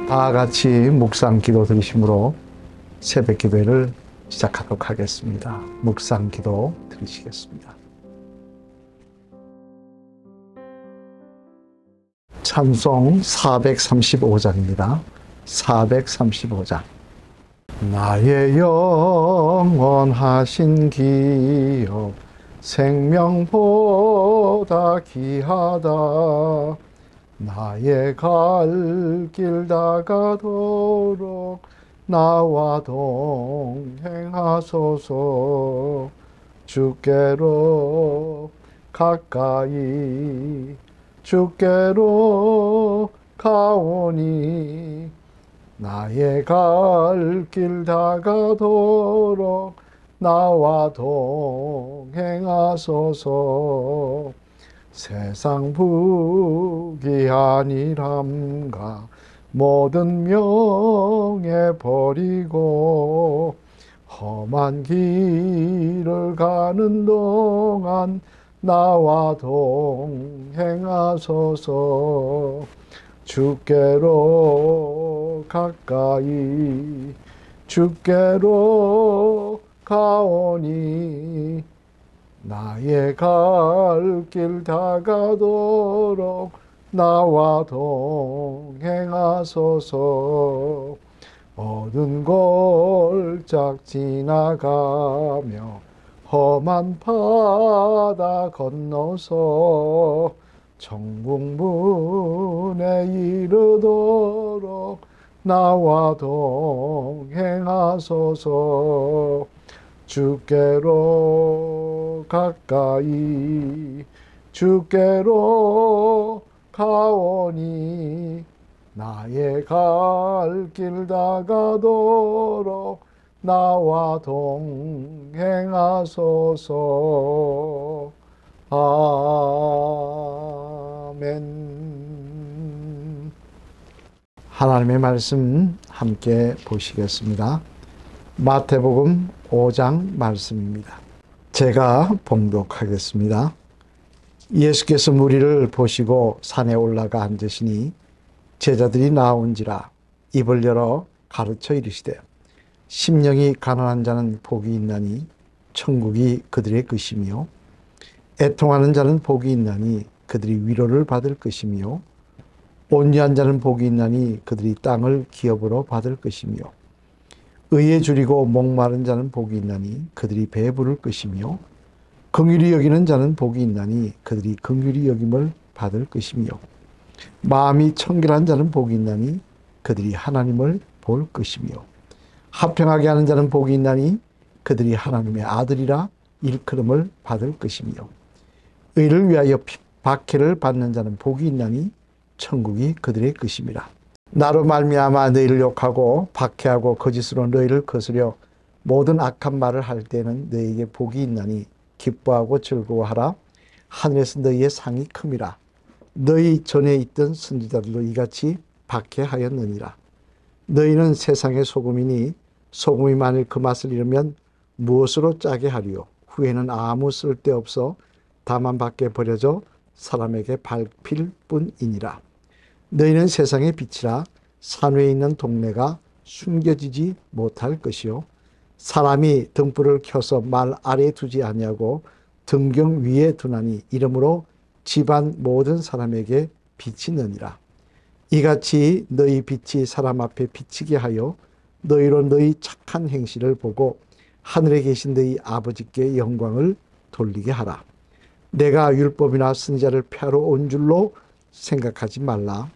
다 같이 묵상 기도 드리심으로 새벽 기도를 시작하도록 하겠습니다. 묵상 기도 드리시겠습니다. 찬송 435장입니다. 435장. 나의 영원하신 기업 생명보다 귀하다. 나의 갈 길 다가도록 나와 동행하소서. 주께로 가까이 주께로 가오니 나의 갈 길 다가도록 나와 동행하소서. 세상 부귀하니람과 모든 명예 버리고 험한 길을 가는 동안 나와 동행하소서. 주께로 가까이 주께로 가오니 나의 갈 길 다가도록 나와 동행하소서. 어두운 골짝 지나가며 험한 바다 건너서 천국문에 이르도록 나와 동행하소서. 주께로 가까이 주께로 가오니 나의 갈 길 다가도록 나와 동행하소서. 아멘. 하나님의 말씀 함께 보시겠습니다. 마태복음 5장 말씀입니다. 제가 봉독하겠습니다. 예수께서 무리를 보시고 산에 올라가 앉으시니 제자들이 나온지라 입을 열어 가르쳐 이르시되 심령이 가난한 자는 복이 있나니 천국이 그들의 것이며 애통하는 자는 복이 있나니 그들이 위로를 받을 것이며 온유한 자는 복이 있나니 그들이 땅을 기업으로 받을 것이며 의에 줄이고 목마른 자는 복이 있나니 그들이 배부를 것이며 긍휼히 여기는 자는 복이 있나니 그들이 긍휼히 여김을 받을 것이며 마음이 청결한 자는 복이 있나니 그들이 하나님을 볼 것이며 화평하게 하는 자는 복이 있나니 그들이 하나님의 아들이라 일컬음을 받을 것이며 의를 위하여 박해를 받는 자는 복이 있나니 천국이 그들의 것임이라. 나로 말미암아 너희를 욕하고 박해하고 거짓으로 너희를 거스려 모든 악한 말을 할 때는 너희에게 복이 있나니 기뻐하고 즐거워하라. 하늘에서 너희의 상이 큼이라. 너희 전에 있던 선지자들도 이같이 박해하였느니라. 너희는 세상의 소금이니 소금이 만일 그 맛을 잃으면 무엇으로 짜게 하리요. 후에는 아무 쓸데없어 다만 밖에 버려져 사람에게 밟힐 뿐이니라. 너희는 세상의 빛이라. 산 위에 있는 동네가 숨겨지지 못할 것이요 사람이 등불을 켜서 말 아래에 두지 아니하고 등경 위에 두나니 이러므로 집안 모든 사람에게 빛이 느니라. 이같이 너희 빛이 사람 앞에 비치게 하여 너희로 너희 착한 행실을 보고 하늘에 계신 너희 아버지께 영광을 돌리게 하라. 내가 율법이나 선지자를 폐하러 온 줄로 생각하지 말라.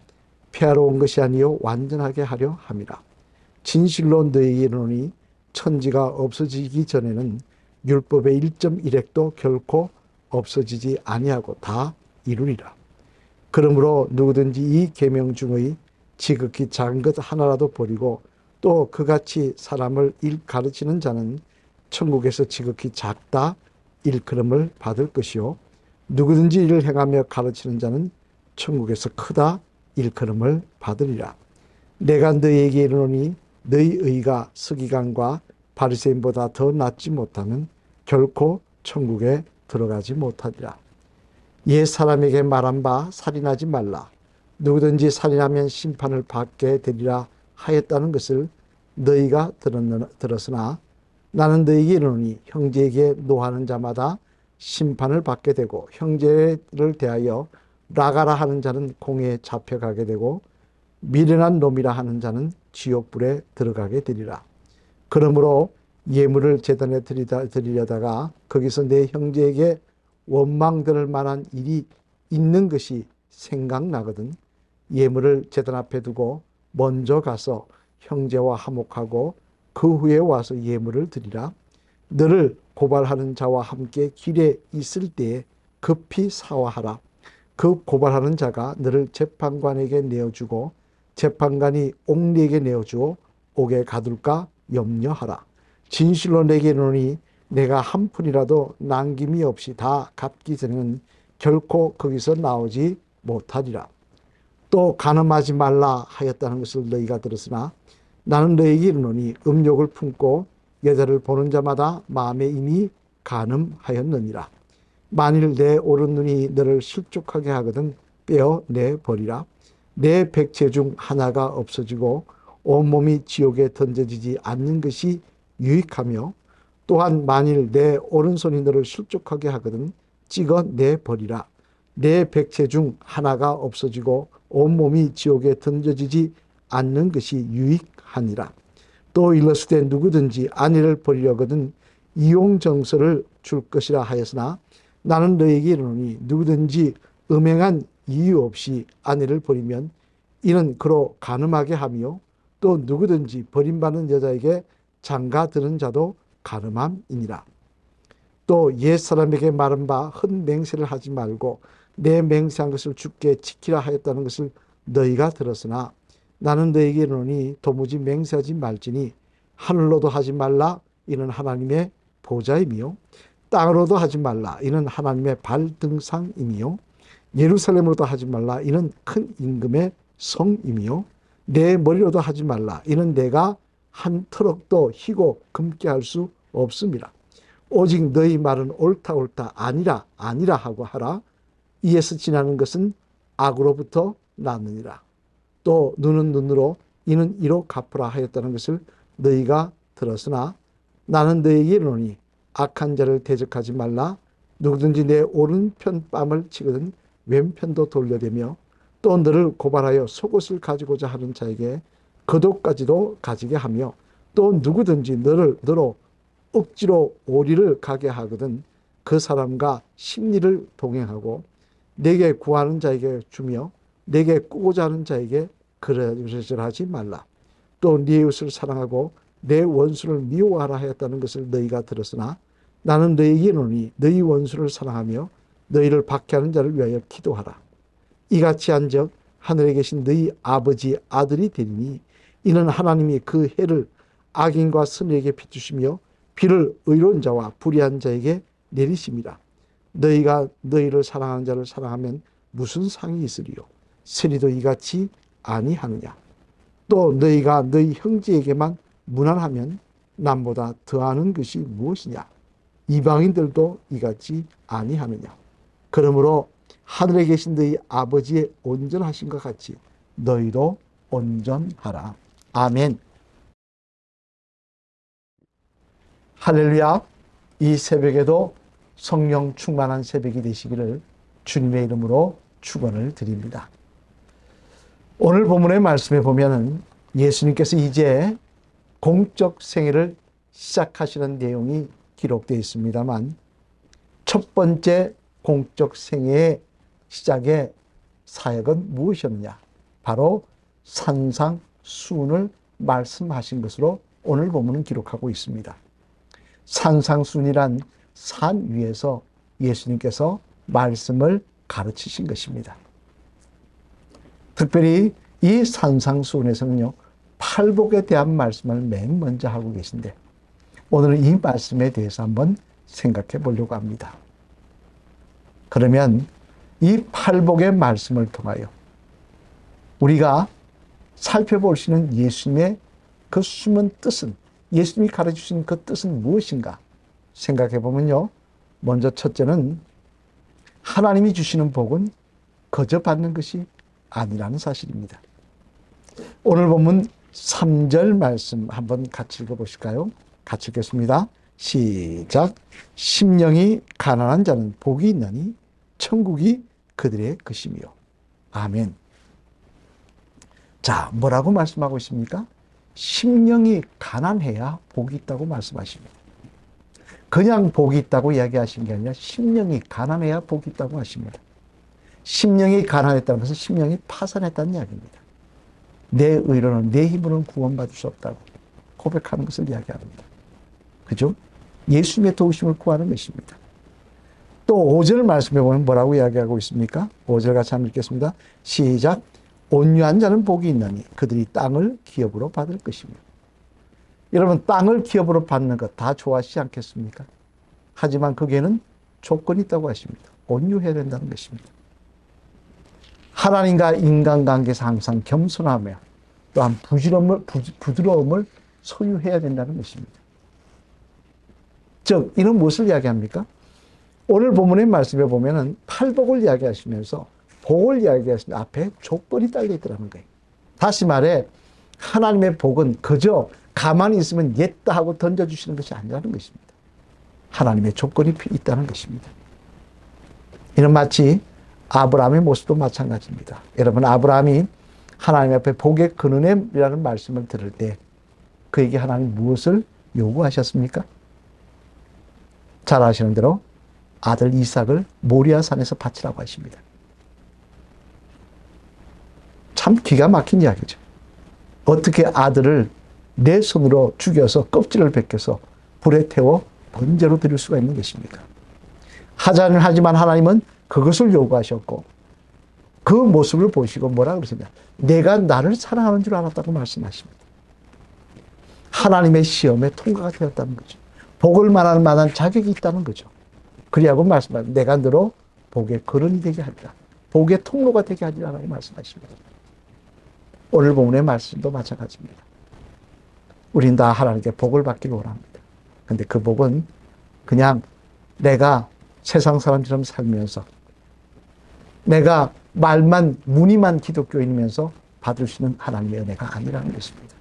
폐하러 온 것이 아니요 완전하게 하려 함이라. 진실로 너희에게 이르노니 천지가 없어지기 전에는 율법의 1.1획도 결코 없어지지 아니하고 다 이루리라. 그러므로 누구든지 이 계명 중의 지극히 작은 것 하나라도 버리고 또 그같이 사람을 가르치는 자는 천국에서 지극히 작다 일컬음을 받을 것이요 누구든지 이를 행하며 가르치는 자는 천국에서 크다 일컬음을 받으리라. 내가 너희에게 이르노니 너희 의가 서기관과 바리새인보다 더 낫지 못하면 결코 천국에 들어가지 못하리라. 옛 사람에게 말한 바 살인하지 말라. 누구든지 살인하면 심판을 받게 되리라 하였다는 것을 너희가 들었으나 나는 너희에게 이르노니 형제에게 노하는 자마다 심판을 받게 되고 형제를 대하여 나가라 하는 자는 공회에 잡혀가게 되고 미련한 놈이라 하는 자는 지옥불에 들어가게 되리라. 그러므로 예물을 제단에 드리려다가 거기서 내 형제에게 원망 들을 만한 일이 있는 것이 생각나거든 예물을 제단 앞에 두고 먼저 가서 형제와 화목하고 그 후에 와서 예물을 드리라. 너를 고발하는 자와 함께 길에 있을 때에 급히 사화하라. 그 고발하는 자가 너를 재판관에게 내어주고 재판관이 옥리에게 내어주어 옥에 가둘까 염려하라. 진실로 내게 이르노니 내가 한 푼이라도 남김이 없이 다 갚기 전에는 결코 거기서 나오지 못하리라. 또 간음하지 말라 하였다는 것을 너희가 들었으나 나는 너희에게 이르노니 음욕을 품고 여자를 보는 자마다 마음에 이미 간음하였느니라. 만일 내 오른 눈이 너를 실족하게 하거든 빼어내버리라. 내 백체 중 하나가 없어지고 온몸이 지옥에 던져지지 않는 것이 유익하며 또한 만일 내 오른손이 너를 실족하게 하거든 찍어내버리라. 내 백체 중 하나가 없어지고 온몸이 지옥에 던져지지 않는 것이 유익하니라. 또 일러스되 누구든지 아내를 버리려거든 이용정서를 줄 것이라 하였으나 나는 너에게 이르노니 누구든지 음행한 이유 없이 아내를 버리면 이는 그로 간음하게 하며 또 누구든지 버림받는 여자에게 장가드는 자도 간음함이니라. 또 옛사람에게 말한 바 헛맹세를 하지 말고 내 맹세한 것을 주께 지키라 하였다는 것을 너희가 들었으나 나는 너에게 이르노니 도무지 맹세하지 말지니 하늘로도 하지 말라 이는 하나님의 보좌이며 땅으로도 하지 말라 이는 하나님의 발등상이며 예루살렘으로도 하지 말라 이는 큰 임금의 성이며 내 머리로도 하지 말라 이는 내가 한 트럭도 희고 금게 할 수 없습니다. 오직 너희 말은 옳다 옳다 아니라 아니라 하고 하라. 이에서 지나는 것은 악으로부터 나느니라. 또 눈은 눈으로 이는 이로 갚으라 하였다는 것을 너희가 들었으나 나는 너희에게 이르노니 악한 자를 대적하지 말라. 누구든지 내 오른편 뺨을 치거든 왼편도 돌려대며 또 너를 고발하여 속옷을 가지고자 하는 자에게 겉옷까지도 가지게 하며 또 누구든지 너로 억지로 오리를 가게 하거든 그 사람과 심리를 동행하고 내게 구하는 자에게 주며 내게 꾸고자 하는 자에게 그러하지 말라. 또 네 이웃을 사랑하고 내 원수를 미워하라 하였다는 것을 너희가 들었으나 나는 너희에게 이르노니 너희 원수를 사랑하며 너희를 박해하는 자를 위하여 기도하라. 이같이 한즉 하늘에 계신 너희 아버지 아들이 되리니 이는 하나님이 그 해를 악인과 선의에게 비추시며 비를 의로운 자와 불의한 자에게 내리심이라. 너희가 너희를 사랑하는 자를 사랑하면 무슨 상이 있으리요? 세리도 이같이 아니하느냐? 또 너희가 너희 형제에게만 무난하면 남보다 더하는 것이 무엇이냐? 이방인들도 이같이 아니하느냐? 그러므로 하늘에 계신 너희 아버지의 온전하신 것 같이 너희도 온전하라. 아멘. 할렐루야. 이 새벽에도 성령 충만한 새벽이 되시기를 주님의 이름으로 축원을 드립니다. 오늘 본문의 말씀에 보면은 예수님께서 이제 공적 생애를 시작하시는 내용이 기록되어 있습니다만 첫 번째 공적 생애의 시작의 사역은 무엇이었느냐? 바로 산상수훈을 말씀하신 것으로 오늘 본문은 기록하고 있습니다. 산상수훈이란 산 위에서 예수님께서 말씀을 가르치신 것입니다. 특별히 이 산상수훈에서는요, 팔복에 대한 말씀을 맨 먼저 하고 계신데 오늘은 이 말씀에 대해서 한번 생각해 보려고 합니다. 그러면 이 팔복의 말씀을 통하여 우리가 살펴볼 수 있는 예수님의 그 숨은 뜻은, 예수님이 가르치신 그 뜻은 무엇인가 생각해 보면요, 먼저 첫째는 하나님이 주시는 복은 거저 받는 것이 아니라는 사실입니다. 오늘 본문 3절 말씀 한번 같이 읽어보실까요? 같이 읽겠습니다. 시작. 심령이 가난한 자는 복이 있나니 천국이 그들의 것이며. 아멘. 자, 뭐라고 말씀하고 있습니까? 심령이 가난해야 복이 있다고 말씀하십니다. 그냥 복이 있다고 이야기하신 게 아니라 심령이 가난해야 복이 있다고 하십니다. 심령이 가난했다는 것은 심령이 파산했다는 이야기입니다. 내 의로는, 내 힘으로는 구원받을 수 없다고 고백하는 것을 이야기합니다. 그죠? 예수님의 도우심을 구하는 것입니다. 또 5절 말씀해 보면 뭐라고 이야기하고 있습니까? 5절 같이 한번 읽겠습니다. 시작. 온유한 자는 복이 있나니 그들이 땅을 기업으로 받을 것이며. 여러분, 땅을 기업으로 받는 것 다 좋아하시지 않겠습니까? 하지만 거기에는 조건이 있다고 하십니다. 온유해야 된다는 것입니다. 하나님과 인간관계에서 항상 겸손하며 또한 부드러움을 소유해야 된다는 것입니다. 즉, 이는 무엇을 이야기합니까? 오늘 본문의 말씀에 보면은 팔복을 이야기하시면서 복을 이야기하시면 앞에 조건이 달려 있더라는 거예요. 다시 말해, 하나님의 복은 그저 가만히 있으면 옛다 하고 던져주시는 것이 아니라는 것입니다. 하나님의 조건이 있다는 것입니다. 이는 마치 아브라함의 모습도 마찬가지입니다. 여러분, 아브라함이 하나님 앞에 복의 근원이라는 말씀을 들을 때 그에게 하나님 무엇을 요구하셨습니까? 잘 아시는 대로 아들 이삭을 모리아산에서 바치라고 하십니다. 참 기가 막힌 이야기죠. 어떻게 아들을 내 손으로 죽여서 껍질을 벗겨서 불에 태워 번제로 드릴 수가 있는 것입니까? 하자는 하지만 하나님은 그것을 요구하셨고 그 모습을 보시고 뭐라 그러십니까? 내가 나를 사랑하는 줄 알았다고 말씀하십니다. 하나님의 시험에 통과가 되었다는 거죠. 복을 말할 만한 자격이 있다는 거죠. 그리하고 말씀하십니다. 내가 너로 복의 근원이 되게 하리라. 복의 통로가 되게 하리라고 말씀하십니다. 오늘 본문의 말씀도 마찬가지입니다. 우린 다 하나님께 복을 받기를 원합니다. 근데 그 복은 그냥 내가 세상 사람처럼 살면서 내가 말만 무늬만 기독교인이면서 받을 수 있는 하나님의 은혜가 아니라는 것입니다.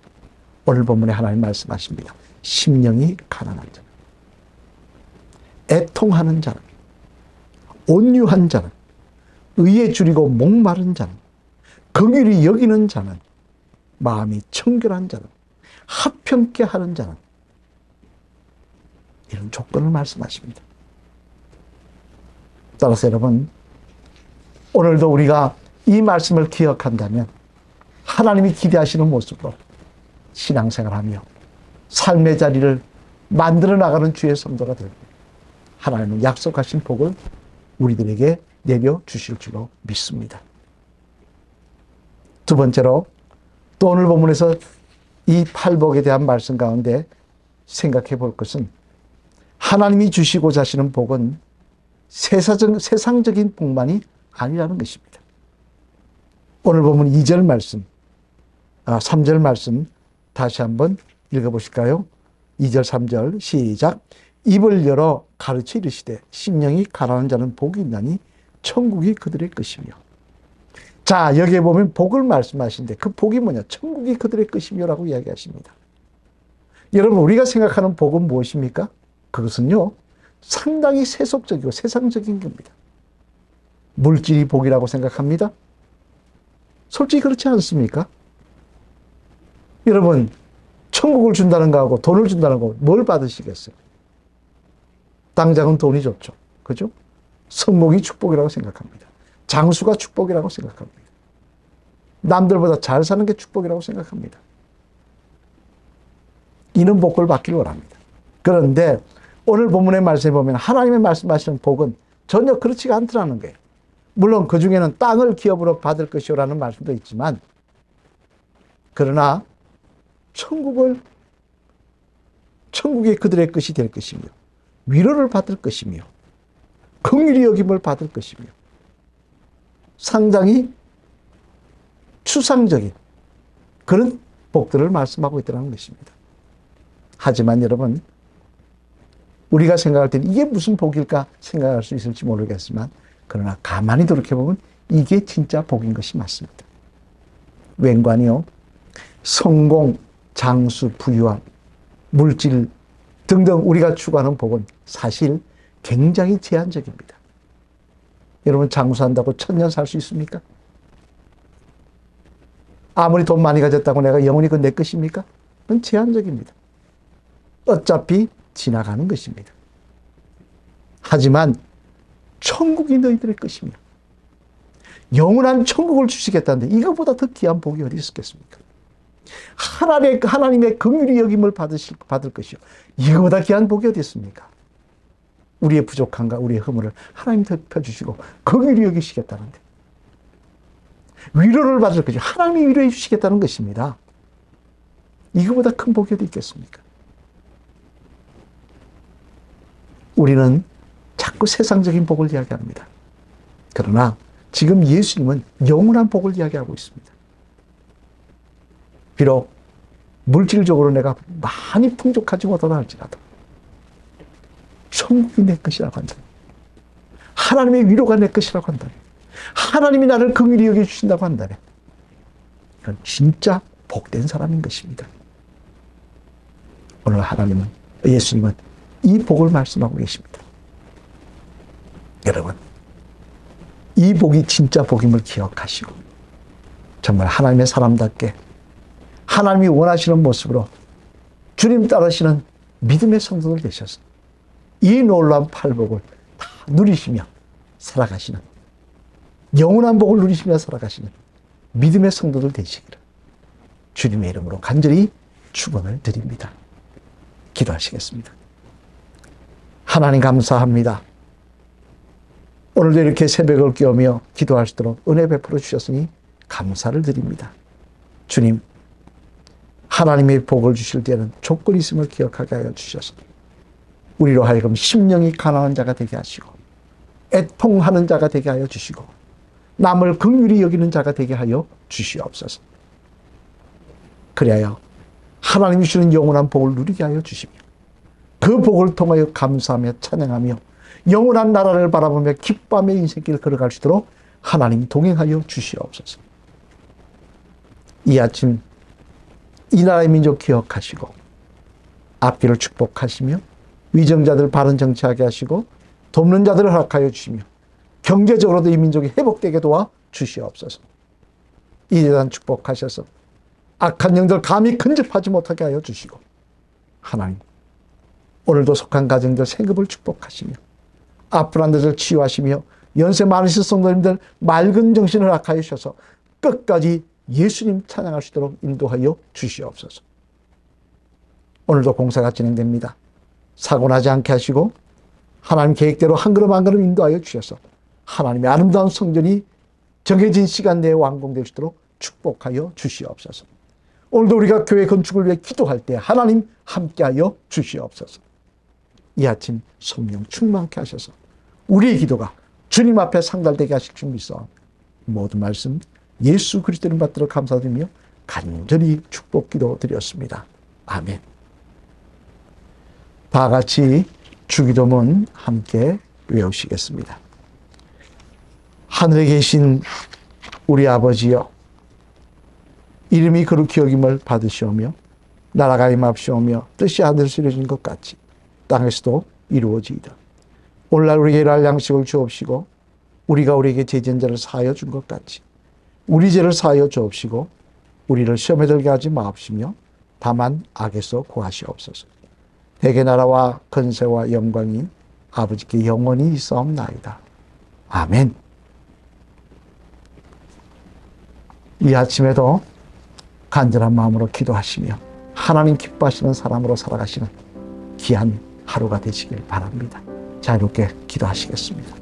오늘 본문에 하나님 말씀하십니다. 심령이 가난한 자는, 애통하는 자는, 온유한 자는, 의에 줄이고 목마른 자는, 긍휼히 여기는 자는, 마음이 청결한 자는, 합평케 하는 자는, 이런 조건을 말씀하십니다. 따라서 여러분, 오늘도 우리가 이 말씀을 기억한다면 하나님이 기대하시는 모습으로 신앙생활하며 삶의 자리를 만들어 나가는 주의 성도가 되고 하나님은 약속하신 복을 우리들에게 내려주실 줄로 믿습니다. 두 번째로, 또 오늘 본문에서 이 팔복에 대한 말씀 가운데 생각해 볼 것은 하나님이 주시고자 하시는 복은 세상적인 복만이 아니라는 것입니다. 오늘 보면 2절 말씀, 3절 말씀 다시 한번 읽어보실까요? 2절, 3절 시작. 입을 열어 가르쳐 이르시되 심령이 가난한 자는 복이 있나니 천국이 그들의 것이며. 자, 여기에 보면 복을 말씀하시는데 그 복이 뭐냐? 천국이 그들의 것이며라고 이야기하십니다. 여러분, 우리가 생각하는 복은 무엇입니까? 그것은요, 상당히 세속적이고 세상적인 겁니다. 물질이 복이라고 생각합니다. 솔직히 그렇지 않습니까? 여러분, 천국을 준다는 거하고 돈을 준다는 거 뭘 받으시겠어요? 당장은 돈이 좋죠. 그죠? 성공이 축복이라고 생각합니다. 장수가 축복이라고 생각합니다. 남들보다 잘 사는 게 축복이라고 생각합니다. 이는 복을 받기를 원합니다. 그런데 오늘 본문의 말씀에 보면 하나님의 말씀하시는 복은 전혀 그렇지가 않더라는 거예요. 물론 그 중에는 땅을 기업으로 받을 것이라는 말씀도 있지만, 그러나 천국이 그들의 것이 될 것이며, 위로를 받을 것이며, 긍휼히 여김을 받을 것이며, 상당히 추상적인 그런 복들을 말씀하고 있다는 것입니다. 하지만 여러분, 우리가 생각할 때는 이게 무슨 복일까 생각할 수 있을지 모르겠지만, 그러나 가만히 돌이켜보면 이게 진짜 복인 것이 맞습니다. 웬관이요. 성공, 장수, 부유함, 물질 등등 우리가 추구하는 복은 사실 굉장히 제한적입니다. 여러분 장수한다고 1000년 살 수 있습니까? 아무리 돈 많이 가졌다고 내가 영원히 그건 내 것입니까? 그건 제한적입니다. 어차피 지나가는 것입니다. 하지만 천국이 너희들의 것이며 영원한 천국을 주시겠다는데 이거보다 더 귀한 복이 어디 있었겠습니까? 하나님의 긍휼히 여김을 받을 것이요. 이거보다 귀한 복이 어디 있습니까? 우리의 부족함과 우리의 허물을 하나님 덮여주시고 긍휼히 여기시겠다는데 위로를 받을 것이요. 하나님이 위로해 주시겠다는 것입니다. 이거보다 큰 복이 어디 있겠습니까? 우리는 자꾸 세상적인 복을 이야기합니다. 그러나 지금 예수님은 영원한 복을 이야기하고 있습니다. 비록 물질적으로 내가 많이 풍족하지 못하다 할지라도 천국이 내 것이라고 한다면, 하나님의 위로가 내 것이라고 한다면, 하나님이 나를 긍휼히 여겨주신다고 한다면 이건 진짜 복된 사람인 것입니다. 오늘 예수님은 이 복을 말씀하고 계십니다. 여러분, 이 복이 진짜 복임을 기억하시고 정말 하나님의 사람답게 하나님이 원하시는 모습으로 주님 따르시는 믿음의 성도들 되셔서 이 놀라운 팔복을 다 누리시며 살아가시는, 영원한 복을 누리시며 살아가시는 믿음의 성도들 되시기를 주님의 이름으로 간절히 축원을 드립니다. 기도하시겠습니다. 하나님 감사합니다. 오늘도 이렇게 새벽을 깨우며 기도할 수 있도록 은혜 베풀어 주셨으니 감사를 드립니다. 주님, 하나님의 복을 주실 때는 조건이 있음을 기억하게 하여 주셔서 우리로 하여금 심령이 가난한 자가 되게 하시고 애통하는 자가 되게 하여 주시고 남을 긍휼히 여기는 자가 되게 하여 주시옵소서. 그리하여 하나님이 주시는 영원한 복을 누리게 하여 주시며 그 복을 통하여 감사하며 찬양하며 영원한 나라를 바라보며 기뻐하며 인생길을 걸어갈 수 있도록 하나님 동행하여 주시옵소서. 이 아침 이 나라의 민족 기억하시고 앞길을 축복하시며 위정자들 바른 정치하게 하시고 돕는 자들을 허락하여 주시며 경제적으로도 이 민족이 회복되게 도와 주시옵소서. 이 재단 축복하셔서 악한 영들 감히 근접하지 못하게 하여 주시고 하나님, 오늘도 속한 가정들 생급을 축복하시며 아픈 데들 치유하시며 연세 많으신 성도님들 맑은 정신을 허락하여 주셔서 끝까지 예수님 찬양할 수 있도록 인도하여 주시옵소서. 오늘도 공사가 진행됩니다. 사고 나지 않게 하시고 하나님 계획대로 한 걸음 한 걸음 인도하여 주셔서 하나님의 아름다운 성전이 정해진 시간 내에 완공될 수 있도록 축복하여 주시옵소서. 오늘도 우리가 교회 건축을 위해 기도할 때 하나님 함께하여 주시옵소서. 이 아침 성령 충만케 하셔서 우리의 기도가 주님 앞에 상달되게 하실 줄 믿사 모든 말씀 예수 그리스도를 받들어 감사드리며 간절히 축복기도 드렸습니다. 아멘. 다 같이 주기도문 함께 외우시겠습니다. 하늘에 계신 우리 아버지여, 이름이 거룩히 여김을 받으시오며 나라가 임합시오며 뜻이 하늘에서 이루어진 것 같이 땅에서도 이루어지이다. 오늘날 우리에게 일할 양식을 주옵시고 우리가 우리에게 죄진 자를 사하여 준 것 같이 우리 죄를 사하여 주옵시고 우리를 시험에 들게 하지 마옵시며 다만 악에서 구하시옵소서. 대개 나라와 권세와 영광이 아버지께 영원히 있사옵나이다. 아멘. 이 아침에도 간절한 마음으로 기도하시며 하나님 기뻐하시는 사람으로 살아가시는 귀한 하루가 되시길 바랍니다. 자유롭게 기도하시겠습니다.